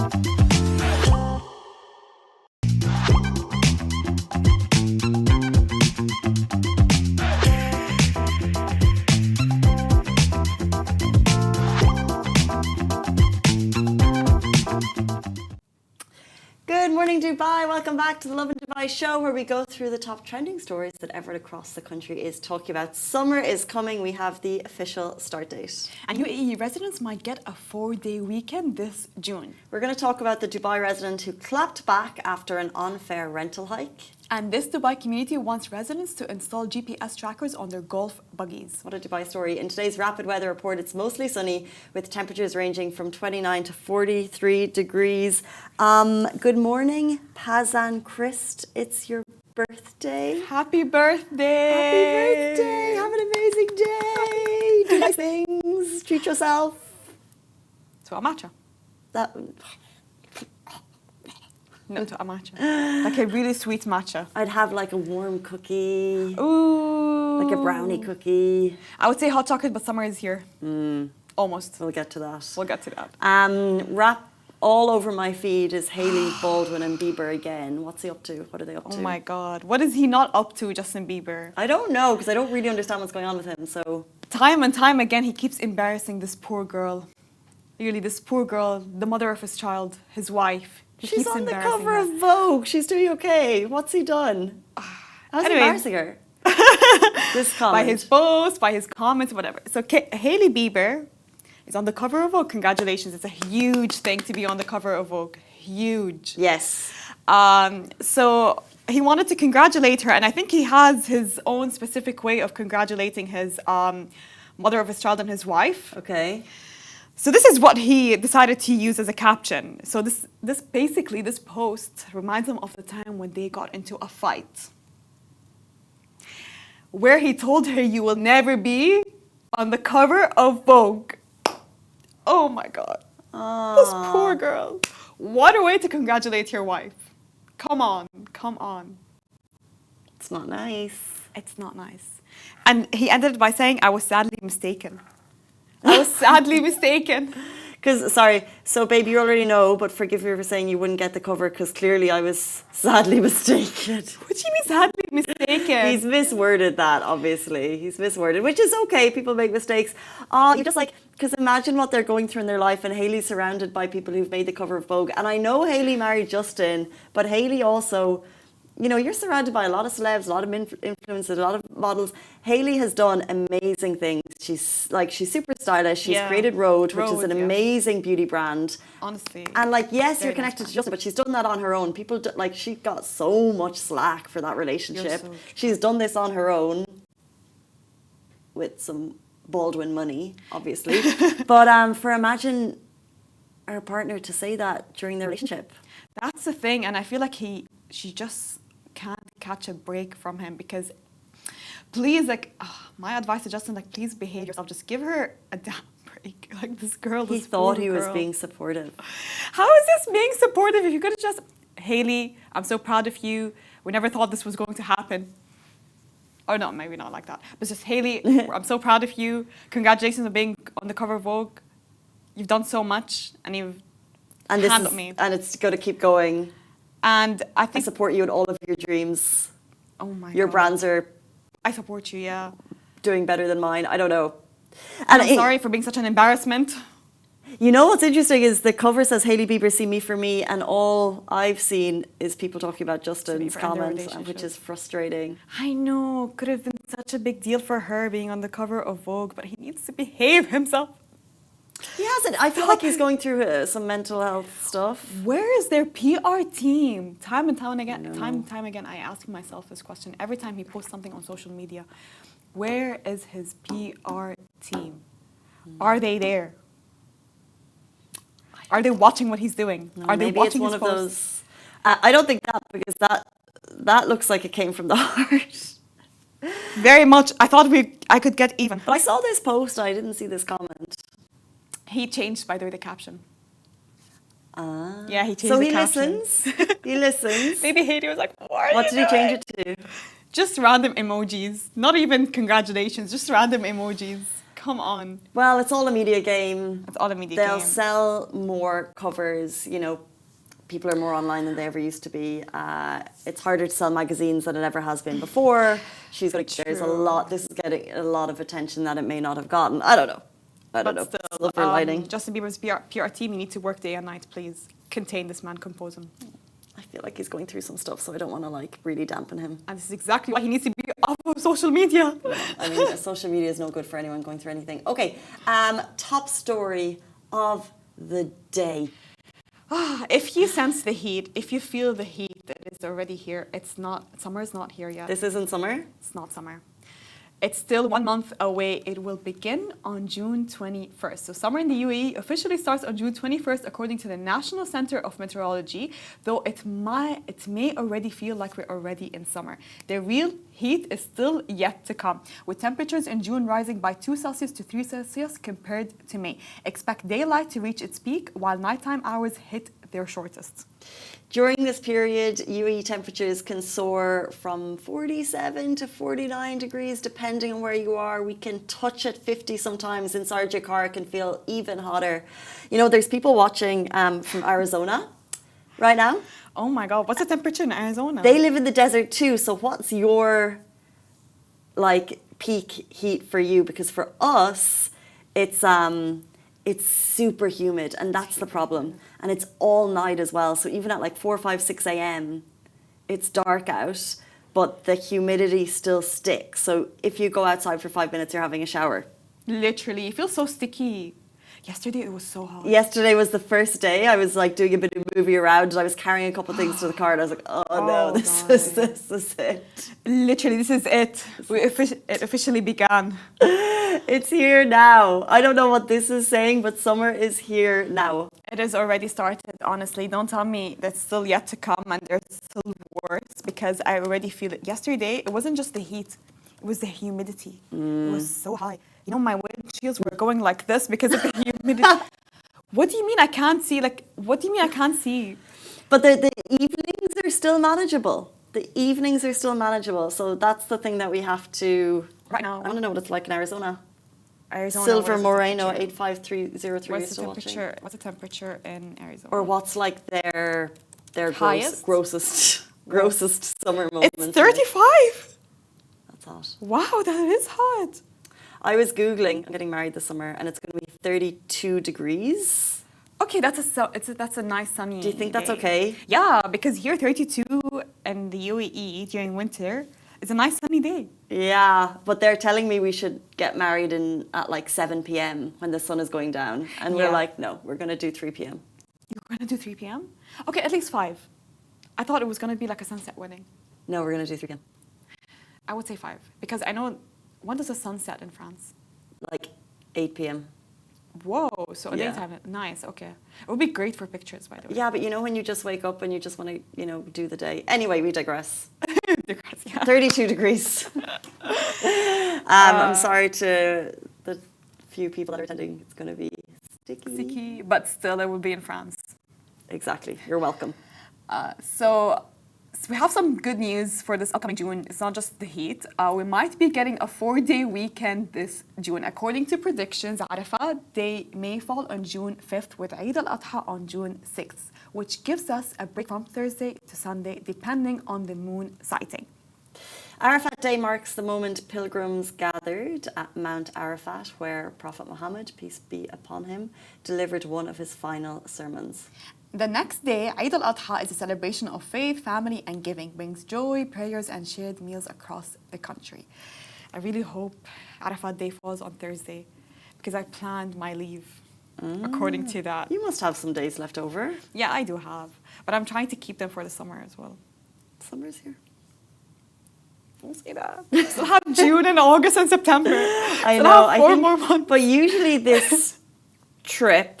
Good morning, Dubai. Welcome back to the Lovin Dubai show, where we go through the top trending stories that everyone across the country is talking about. Summer is coming. We have the official start date. And UAE residents might get a 4-day weekend this June. We're going to talk about the Dubai resident who clapped back after an unfair rental hike. And this Dubai community wants residents to install GPS trackers on their golf buggies. What a Dubai story. In today's rapid weather report, it's mostly sunny with temperatures ranging from 29 to 43 degrees. Good morning, Pazan Christ. It's your birthday. Happy birthday! Happy birthday! Have an amazing day. Do nice things. Treat yourself. To a matcha. That. No, to a matcha. Like a really sweet matcha. I'd have like a warm cookie. Ooh. Like a brownie cookie. I would say hot chocolate, but summer is here. Almost. We'll get to that. We'll get to that. Wrap all over my feed is Hailey Baldwin and Bieber again. What's he up to? What are they up to? Oh my God. What is he not up to, Justin Bieber? I don't know, because I don't really understand what's going on with him. So Time and time again, he keeps embarrassing this poor girl. Really, this poor girl, the mother of his child, his wife. He she's keeps on the embarrassing cover her. of Vogue. She's doing okay. What's he done? How's Anyway. embarrassing her? This comment. By his posts, by his comments, whatever. So Hailey Bieber is on the cover of Vogue. Congratulations. It's a huge thing to be on the cover of Vogue. Huge. Yes. So he wanted to congratulate her, and I think he has his own specific way of congratulating his mother of his child and his wife. Okay. So this is what he decided to use as a caption. So this post reminds him of the time when they got into a fight, where he told her, "You will never be on the cover of Vogue." Oh my God. This poor girl. What a way to congratulate your wife. Come on, come on. It's not nice. It's not nice. And he ended by saying, "I was sadly mistaken." I was sadly mistaken. Because, sorry, so babe, you already know, but forgive me for saying you wouldn't get the cover because clearly I was sadly mistaken. What do you mean sadly mistaken? He's misworded that, obviously. He's misworded, which is okay. People make mistakes. You just like, because imagine what they're going through in their life, and Hailey's surrounded by people who've made the cover of Vogue. And I know Hailey married Justin, but Hailey also, you know, you're surrounded by a lot of celebs, a lot of influencers, a lot of models. Hailey has done amazing things. She's super stylish. She's created Rhode, which is an amazing beauty brand. Honestly. And like, yes, you're Very connected nice to Justin, but she's done that on her own. People she got so much slack for that relationship. So she's done this on her own with some Baldwin money, obviously. But for imagine her partner to say that during their relationship. That's the thing, and I feel like she just can't catch a break from him, because please, like, my advice to Justin, like, please behave yourself. Just give her a damn break. Like, this girl, He this thought poor he was girl. being supportive. How is this being supportive if you could have just, "Hailey, I'm so proud of you. We never thought this was going to happen." Or not, maybe not like that. But just, "Hailey, I'm so proud of you. Congratulations on being on the cover of Vogue. You've done so much, and you've handled me. And it's going to keep going. And I I think, support you in all of your dreams. oh my Your God. brands are I support you, yeah. doing better than mine. I don't know. And I'm sorry for being such an embarrassment. You know what's interesting is the cover says Hailey Bieber, see me for me, and all I've seen is people talking about Justin's Bieber and their comments, relationship. which is frustrating. I know, could have been such a big deal for her being on the cover of Vogue, but he needs to behave himself. He hasn't. I feel like he's going through some mental health stuff. Where is their PR team? Time and time again, I ask myself this question every time he posts something on social media. Where is his PR team? Are they there? Are they watching what he's doing? Are they Maybe watching it's one his of posts? those. I don't think that, because that looks like it came from the heart. Very much. I thought I could get even. But I saw this post. I didn't see this comment. He changed, by the way, the caption. Ah. Yeah, he changed So the he caption. listens. He listens. Maybe Hailey was like, What did he change it to? Just random emojis. Not even congratulations, just random emojis. come on. Well, it's all a media game. It's all a media They'll game. sell more covers, you know, people are more online than they ever used to be. It's harder to sell magazines than it ever has been before. She's like, there's a lot, this is getting a lot of attention that it may not have gotten. I don't know. But still, Silver lining. Justin Bieber's PR team, you need to work day and night, please. Contain this man, compose him. I feel like he's going through some stuff, so I don't want to like really dampen him. And this is exactly why he needs to be off of social media. I mean, social media is no good for anyone going through anything. Okay, top story of the day. If you sense the heat, if you feel the heat that is already here, it's not, summer is not here yet. This isn't summer? It's not summer. It's still 1 month away. It will begin on June 21st. So summer in the UAE officially starts on June 21st according to the National Center of Meteorology, though it may already feel like we're already in summer. The real heat is still yet to come, with temperatures in June rising by 2 Celsius to 3 Celsius compared to May. Expect daylight to reach its peak while nighttime hours hit their shortest. During this period, UAE temperatures can soar from 47 to 49 degrees, depending on where you are. We can touch at 50 sometimes. Inside your car, it can feel even hotter. You know, there's people watching from Arizona right now. Oh my God, what's the temperature in Arizona? They live in the desert too. So what's your, like, peak heat for you? Because for us, it's super humid, and that's the problem. And it's all night as well. So even at like 4, 5, 6 a.m., it's dark out, but the humidity still sticks. So if you go outside for 5 minutes, you're having a shower. Literally, you feel so sticky. Yesterday it was so hot. Yesterday was the first day. I was like doing a bit of movie around, and I was carrying a couple of things to the car, and I was like, oh no, this is it. Literally, this is it. It officially began. It's here now. I don't know what this is saying, but summer is here now. It has already started, honestly. Don't tell me that's still yet to come and there's still worse, because I already feel it. Yesterday, it wasn't just the heat, it was the humidity. It was so high. You know, my windshields were going like this because of the humidity. What do you mean I can't see? Like, what do you mean I can't see? But the evenings are still manageable. The evenings are still manageable. So that's the thing that we have to... Right now. I want to know what it's like in Arizona. Arizona, Silver Moreno 85303. What's the temperature? What's the temperature in Arizona? Or what's like their Highest? grossest summer moments? It's 35. That's hot. Wow, that is hot. I was Googling, I'm getting married this summer, and it's going to be 32 degrees. Okay, that's a nice sunny Do you think that's day. okay? Yeah, because here 32 in the UAE during winter is a nice sunny day. Yeah, but they're telling me we should get married at like 7 p.m. when the sun is going down. And we're like, no, we're going to do 3 p.m. You're going to do 3 p.m.? Okay, at least 5. I thought it was going to be like a sunset wedding. No, we're going to do 3 p.m. I would say 5, because I know, when does the sun set in France? Like 8 p.m. Whoa, so a Yeah. daytime. Nice, okay. It would be great for pictures, by the way. Yeah, but you know when you just wake up and you just want to, you know, do the day. Anyway, we digress. Yeah. 32 degrees. I'm sorry to the few people that are attending. It's going to be sticky. But still, it will be in France. Exactly. You're welcome. So we have some good news for this upcoming June. It's not just the heat. We might be getting a 4-day weekend this June. According to predictions, Arafat Day may fall on June 5th with Eid al-Adha on June 6th, which gives us a break from Thursday to Sunday, depending on the moon sighting. Arafat Day marks the moment pilgrims gathered at Mount Arafat, where Prophet Muhammad, peace be upon him, delivered one of his final sermons. The next day, Eid al-Adha is a celebration of faith, family, and giving. Brings joy, prayers, and shared meals across the country. I really hope Arafat Day falls on Thursday, because I planned my leave according to that. You must have some days left over. Yeah, I do have. But I'm trying to keep them for the summer as well. Summer's here. Don't say that. Still have June and August and September. I Still know. have 4 more months. But usually this trip,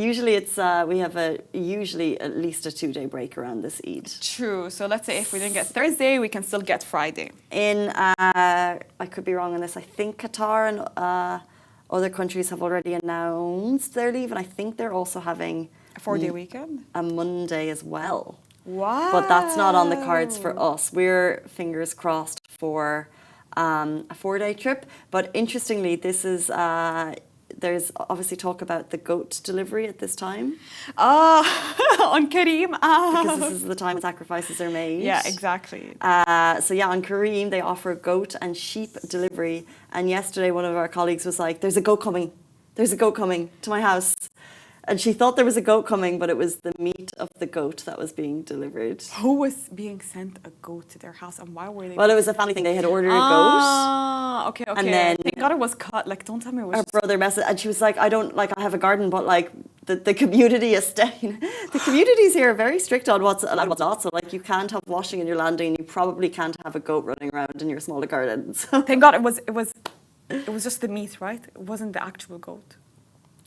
usually it's we have usually at least a 2-day break around this Eid. True. So let's say if we didn't get Thursday, we can still get Friday. In I could be wrong on this. I think Qatar and other countries have already announced their leave, and I think they're also having A 4-day weekend? a Monday as well. Wow. But that's not on the cards for us. We're fingers crossed for a 4-day trip. But interestingly, this is there's obviously talk about the goat delivery at this time. On Kareem. Because this is the time when sacrifices are made. Yeah, exactly. So yeah, on Kareem, they offer goat and sheep delivery. And yesterday, one of our colleagues was like, there's a goat coming. There's a goat coming to my house. And she thought there was a goat coming, but it was the meat of the goat that was being delivered. Who was being sent a goat to their house, and why were they? Well, it was a family thing. They had ordered a goat. Okay. And then thank God it was cut. Like, don't tell me it was. Her brother messaged, and she was like, I have a garden, but like the community is staying. The communities here are very strict on what's allowed, what's not. So like, you can't have washing in your landing. You probably can't have a goat running around in your smaller garden. So. Thank God it was just the meat, right? It wasn't the actual goat.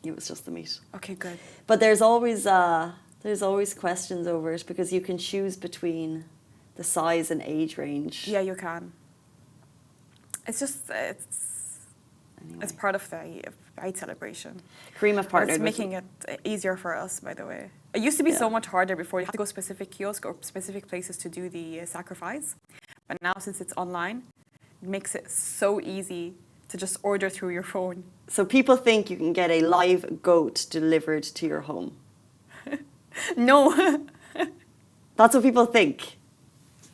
It was just the meat. Okay, good. But there's always questions over it because you can choose between the size and age range. Yeah, you can. It's just Anyway. it's part of the Eid celebration. Kareem have partnered It's with making it easier for us, by the way. It used to be so much harder before. You had to go specific kiosk or specific places to do the sacrifice. But now, since it's online, it makes it so easy to just order through your phone. So people think you can get a live goat delivered to your home. No. That's what people think.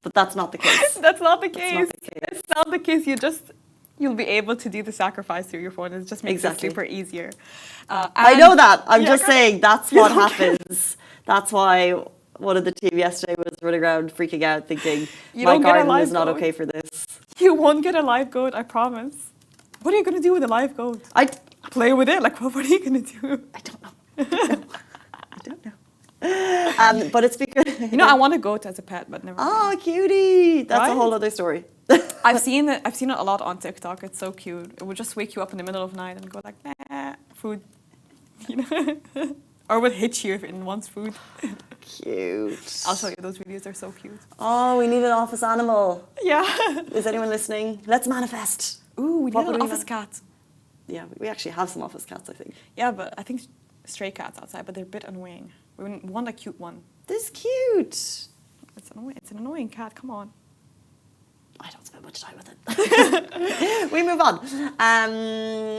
But that's not the case. That's not the case. That's not the case. It's not the case. You'll be able to do the sacrifice through your phone. It just makes it super easier. I know that. I'm just girl. saying that's what happens. That's why one of the team yesterday was running around freaking out thinking, my garden is not okay for this. You won't get a live goat, I promise. What are you going to do with a live goat? Play with it? Like, what are you going to do? I don't know. I don't know. But it's because... I want a goat as a pet, but never. Oh, cutie. That's Right? a whole other story. I've seen it a lot on TikTok. It's so cute. It would just wake you up in the middle of the night and go like, nah, food. Or would hit you if it wants food. Cute. I'll show you those videos. They're so cute. Oh, we need an office animal. Yeah. Is anyone listening? Let's manifest. Ooh, we need What an would we office have? cat. Yeah, we actually have some office cats, I think. Yeah, but I think stray cats outside, but they're a bit annoying. We want a cute one. This is cute. It's annoying. It's an annoying cat. Come on. I don't spend much time with it. We move on.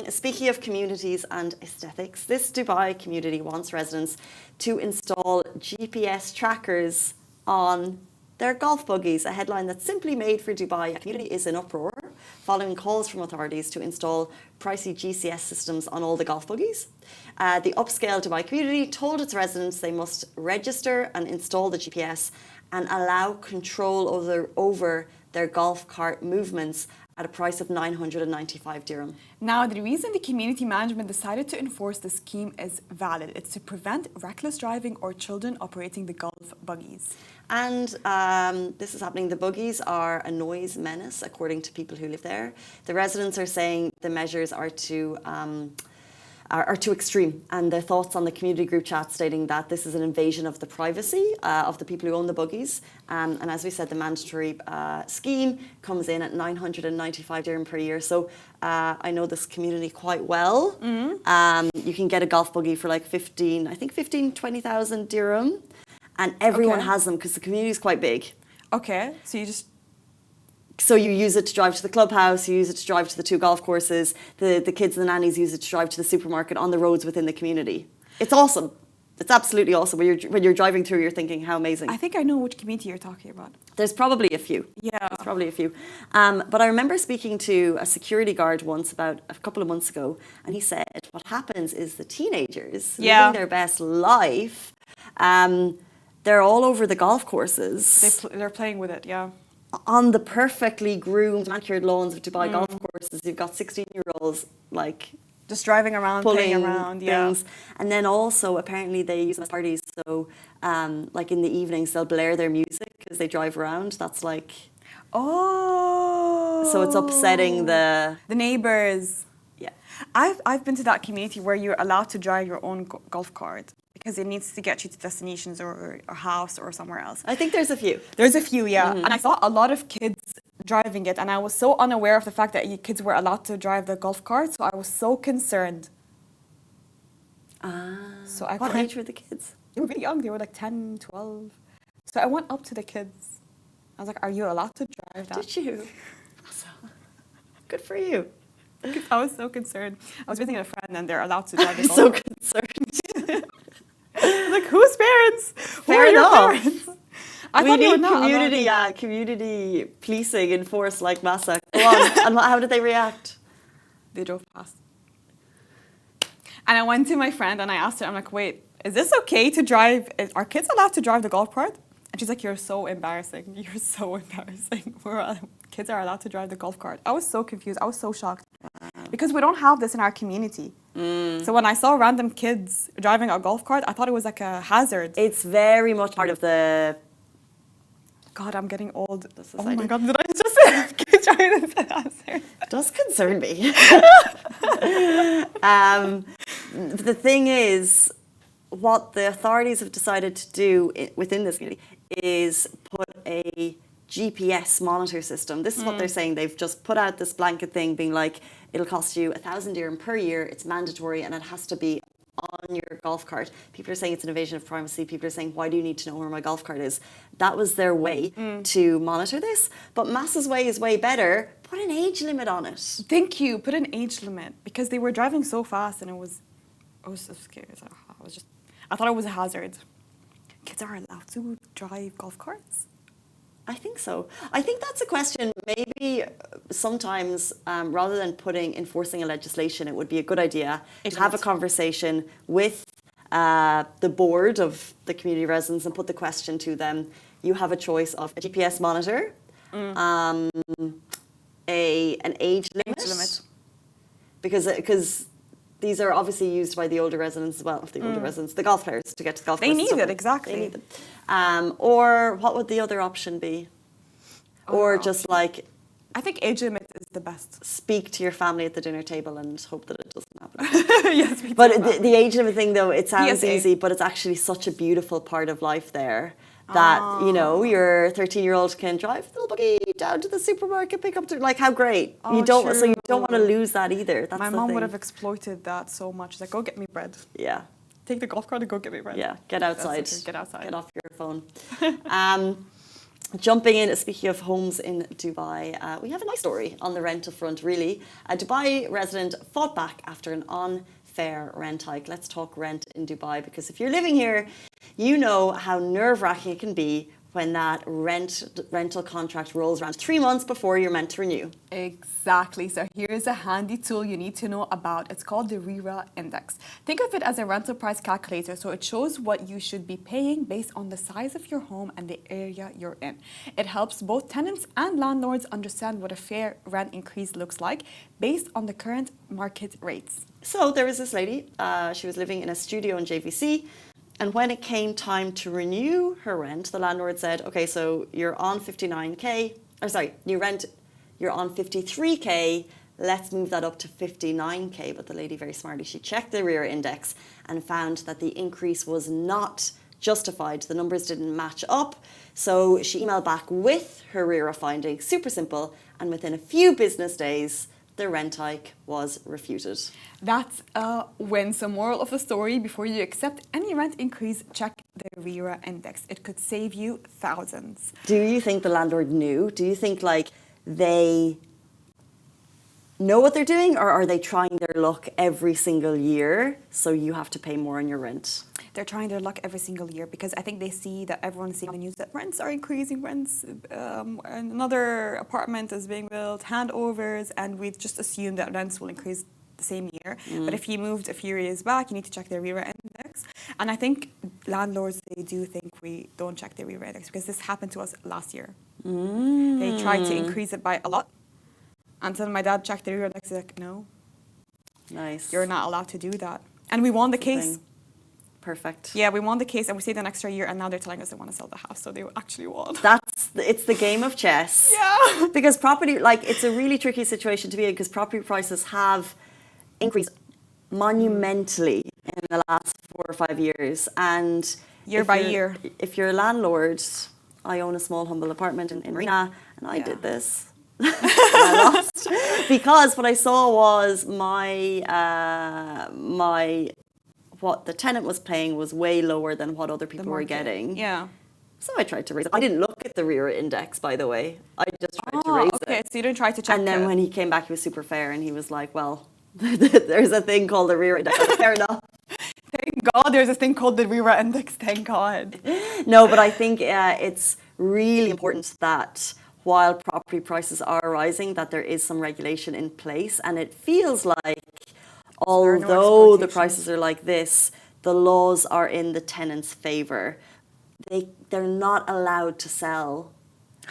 Speaking of communities and aesthetics, this Dubai community wants residents to install GPS trackers on their golf buggies, a headline that's simply made for Dubai. A community is in uproar following calls from authorities to install pricey GCS systems on all the golf buggies. The upscale Dubai community told its residents they must register and install the GPS and allow control over their golf cart movements at a price of 995 dirham. Now, the reason the community management decided to enforce the scheme is valid. It's to prevent reckless driving or children operating the golf buggies. And this is happening. The buggies are a noise menace, according to people who live there. The residents are saying the measures are too extreme, and their thoughts on the community group chat stating that this is an invasion of the privacy of the people who own the buggies. And as we said, the mandatory scheme comes in at 995 dirham per year. So I know this community quite well. You can get a golf buggy for like 20,000 dirham. And everyone has them because the community is quite big. Okay, So you use it to drive to the clubhouse, you use it to drive to the 2 golf courses, the kids and the nannies use it to drive to the supermarket on the roads within the community. It's awesome. It's absolutely awesome. When you're driving through, you're thinking, how amazing. I think I know which community you're talking about. There's probably a few. Yeah. There's probably a few. But I remember speaking to a security guard once about a couple of months ago, and he said what happens is the teenagers living their best life, they're all over the golf courses. They're playing with it, yeah. On the perfectly groomed, manicured lawns of Dubai golf courses, you've got 16-year-olds like just driving around, playing around, things. And then also apparently they use them as parties. So like in the evenings they'll blare their music as they drive around. That's like so it's upsetting the neighbors. Yeah, I've been to that community where you're allowed to drive your own golf cart because it needs to get you to destinations or a house or somewhere else. I think there's a few. There's a few, yeah. And I saw a lot of kids driving it, and I was so unaware of the fact that kids were allowed to drive the golf cart, so I was so concerned. So what age were the kids? They were really young. They were like 10, 12. So I went up to the kids. I was like, are you allowed to drive that? Did you? Good for you. I was so concerned. I was visiting a friend and they're allowed to drive the I'm golf so cart. concerned. Like, whose parents? Who Fair are your enough. parents? I We thought you were need not community policing enforced like Massa. Go on. And how did they react? They drove past. And I went to my friend and I asked her, I'm like, wait, is this okay to drive? Are kids allowed to drive the golf cart? And she's like, you're so embarrassing. You're so embarrassing. Kids are allowed to drive the golf cart. I was so confused. I was so shocked. Because we don't have this in our community. So when I saw random kids driving a golf cart, I thought it was like a hazard. It's very much part of the... God, I'm getting old. The Oh my society. God, did I just say kids driving as a hazard? Does concern me. The thing is, what the authorities have decided to do within this community is put a GPS monitor system. This is what they're saying. They've just put out this blanket thing being like, it'll cost you 1,000 dirham per year. It's mandatory and it has to be on your golf cart. People are saying it's an invasion of privacy. People are saying, why do you need to know where my golf cart is? That was their way to monitor this. But Mass's way is way better. Put an age limit on it. Thank you. Put an age limit because they were driving so fast and I was so scared. I thought it was a hazard. Kids are allowed to drive golf carts? I think so. I think that's a question. Maybe sometimes, rather than enforcing a legislation, it would be a good idea to have a conversation with the board of the community residents and put the question to them. You have a choice of a GPS monitor, an age limit, because these are obviously used by the older residents as well. The older residents, the golf players, to get to the golf course. They need it, exactly. They need them. Or what would the other option be? Or just like... I think age limit is the best. Speak to your family at the dinner table and hope that it doesn't happen. Yes, But the age limit thing, though, it sounds PSA. easy, but it's actually such a beautiful part of life there that, you know, your 13-year-old can drive the little buggy down to the supermarket, pick up like, how great. Oh, So you don't want to lose that either. That's My the mom thing. would have exploited that so much. She's like, go get me bread. Yeah. Take the golf cart and go get me bread. Yeah, get outside. Okay. Get outside. Get off your phone. Jumping in, speaking of homes in Dubai, we have a nice story on the rental front, really. A Dubai resident fought back after an unfair rent hike. Let's talk rent in Dubai, because if you're living here, you know how nerve-wracking it can be when that rental contract rolls around 3 months before you're meant to renew. Exactly. So here's a handy tool you need to know about. It's called the RERA index. Think of it as a rental price calculator. So it shows what you should be paying based on the size of your home and the area you're in. It helps both tenants and landlords understand what a fair rent increase looks like based on the current market rates. So there was this lady, she was living in a studio in JVC. And when it came time to renew her rent, the landlord said, okay, so you're on 59K, or sorry, you're on 53K, let's move that up to 59K. But the lady, very smartly, she checked the RERA index and found that the increase was not justified. The numbers didn't match up. So she emailed back with her RERA finding, super simple, and within a few business days, the rent hike was refuted. That's a win. So moral of the story, before you accept any rent increase, check the RERA index. It could save you thousands. Do you think the landlord knew? Do you think like they know what they're doing, or are they trying their luck every single year so you have to pay more on your rent? They're trying their luck every single year because I think they see that everyone's seeing on the news that rents are increasing, another apartment is being built, handovers, and we just assume that rents will increase the same year. But if you moved a few years back, you need to check the RERA index. And I think landlords, they do think we don't check the RERA index because this happened to us last year. They tried to increase it by a lot. Until my dad checked the RERA index, he's like, no, Nice. you're not allowed to do that. And we won the case. Perfect. Yeah, we won the case and we stayed an extra year and now they're telling us they want to sell the house. So they actually won. It's the game of chess. Yeah. Because property, like, it's a really tricky situation to be in because property prices have increased monumentally in the last 4 or 5 years. And Year by year. If you're a landlord, I own a small, humble apartment in Marina, and I did this. I lost because what I saw was what the tenant was paying was way lower than what other people were getting. Yeah. So I tried to raise it. I didn't look at the RERA index, by the way. I just tried to raise it. Okay, so you didn't try to check And then it. when he came back, he was super fair, and he was like, "Well, there's a thing called the rear index." Fair enough. Thank God there's a thing called the RERA index. Thank God. No, but I think it's really important that while property prices are rising, that there is some regulation in place, and it feels like although the prices are like this, the laws are in the tenant's favor. They're not allowed to sell.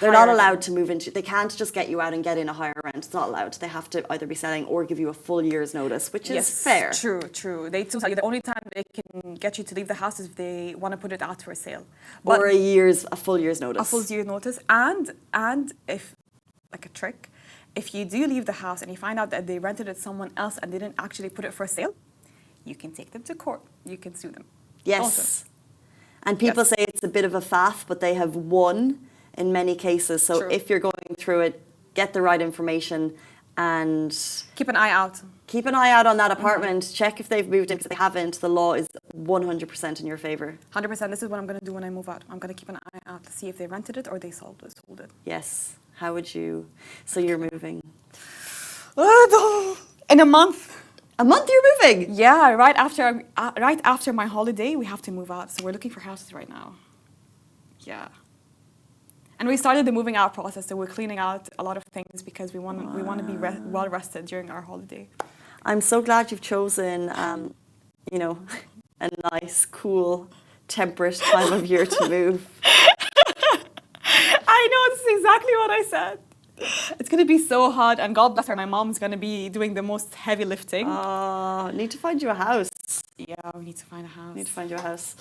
They're not allowed to move into. They can't just get you out and get in a higher rent. It's not allowed. They have to either be selling or give you a full year's notice, which is fair. True. They tell you the only time they can get you to leave the house is if they want to put it out for sale. Or a full year's notice. A full year's notice, and if, like a trick, if you do leave the house and you find out that they rented it to someone else and they didn't actually put it for sale, you can take them to court. You can sue them. Yes. Also. And people say it's a bit of a faff, but they have won in many cases. So if you're going through it, get the right information and keep an eye out. Keep an eye out on that apartment. Check if they've moved in, because if they haven't, the law is 100% in your favor. 100%. This is what I'm going to do when I move out. I'm going to keep an eye out to see if they rented it or they sold it. Yes. How would you? So you're moving. In a month. A month you're moving? Yeah, right after my holiday, we have to move out. So we're looking for houses right now. Yeah. And we started the moving out process, so we're cleaning out a lot of things because we want to be well rested during our holiday. I'm so glad you've chosen, a nice, cool, temperate time of year to move. I know, this is exactly what I said. It's going to be so hot, and God bless her, my mom's going to be doing the most heavy lifting. Need to find you a house. Yeah, we need to find a house. Need to find you a house.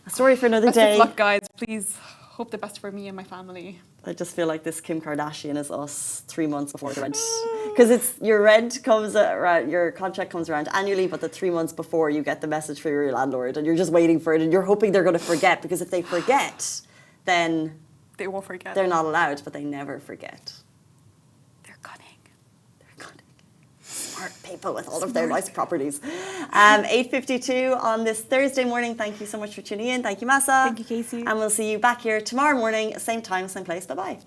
A story for another day. Best of luck, guys. Please hope the best for me and my family. I just feel like this Kim Kardashian is us 3 months before the rent. Because it's your rent comes around, your contract comes around annually, but the 3 months before you get the message from your landlord, and you're just waiting for it, and you're hoping they're going to forget, because if they forget, then they won't forget. They're not allowed, but they never forget. They're cunning. Smart people with all of their nice properties. 8:52 on this Thursday morning. Thank you so much for tuning in. Thank you, Massa. Thank you, Casey. And we'll see you back here tomorrow morning, same time, same place. Bye-bye.